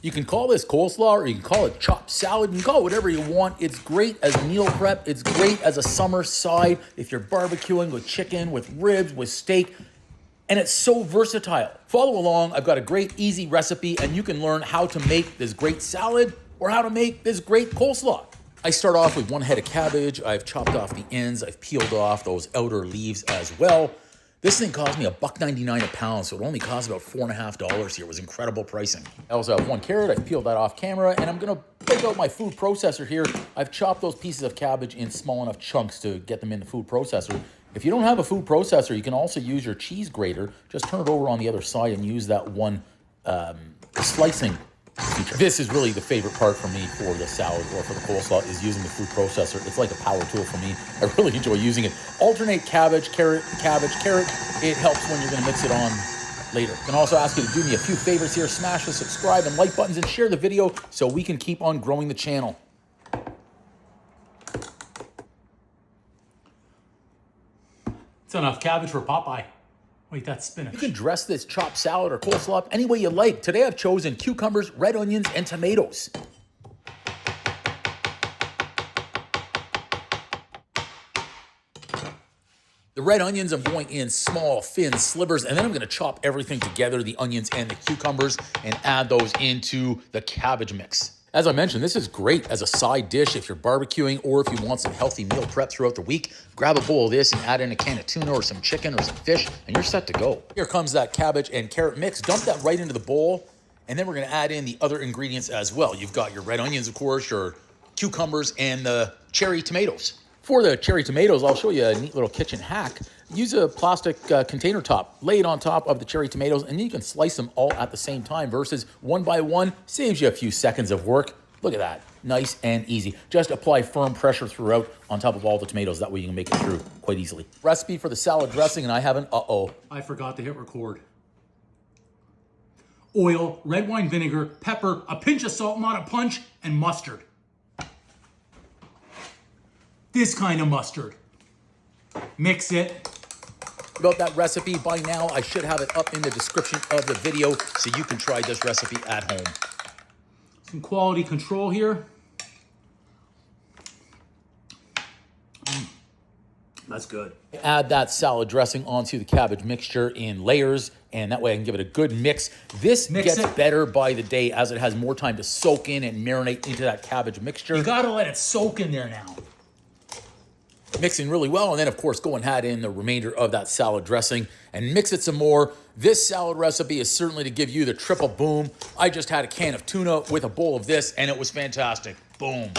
You can call this coleslaw or you can call it chopped salad. You can call it whatever you want. It's great as meal prep. It's great as a summer side if you're barbecuing with chicken, with ribs, with steak. And it's so versatile. Follow along. I've got a great, easy recipe, and you can learn how to make this great salad or how to make this great coleslaw. I start off with 1 head of cabbage. I've chopped off the ends. I've peeled off those outer leaves as well. This thing cost me $1.99 a pound, so it only cost about $4.50 here. It was incredible pricing. I also have 1 carrot. I peeled that off camera, and I'm gonna break out my food processor here. I've chopped those pieces of cabbage in small enough chunks to get them in the food processor. If you don't have a food processor, you can also use your cheese grater. Just turn it over on the other side and use that one slicing feature. This is really the favorite part for me for the salad or for the coleslaw, is using the food processor. It's like a power tool for me. I really enjoy using it. Alternate cabbage, carrot, cabbage, carrot. It helps when you're gonna mix it on later. I can also ask you to do me a few favors here. Smash the subscribe and like buttons and share the video so we can keep on growing the channel. It's enough cabbage for Popeye. Wait, that's spinach. You can dress this chopped salad or coleslaw any way you like. Today I've chosen cucumbers, red onions, and tomatoes. The red onions I'm going in small, thin slivers, and then I'm gonna chop everything together, the onions and the cucumbers, and add those into the cabbage mix. As I mentioned, this is great as a side dish if you're barbecuing or if you want some healthy meal prep throughout the week. Grab a bowl of this and add in a can of tuna or some chicken or some fish, and you're set to go. Here comes that cabbage and carrot mix. Dump that right into the bowl, and then we're gonna add in the other ingredients as well. You've got your red onions, of course, your cucumbers, and the cherry tomatoes. For the cherry tomatoes, I'll show you a neat little kitchen hack. Use a plastic container top, lay it on top of the cherry tomatoes, and then you can slice them all at the same time versus one by one. Saves you a few seconds of work. Look at that, nice and easy. Just apply firm pressure throughout on top of all the tomatoes. That way you can make it through quite easily. Recipe for the salad dressing, and I have an I forgot to hit record. Oil, red wine vinegar, pepper, a pinch of salt, not a punch, and mustard. This kind of mustard. Mix it. About that recipe, by now I should have it up in the description of the video so you can try this recipe at home. Some quality control here. That's good. Add that salad dressing onto the cabbage mixture in layers, and that way I can give it a good mix. This gets better by the day as it has more time to soak in and marinate into that cabbage mixture. You gotta let it soak in there now. Mixing really well, and then of course go and add in the remainder of that salad dressing and mix it some more. This salad recipe is certainly to give you the triple boom. I just had a can of tuna with a bowl of this and it was fantastic. Boom.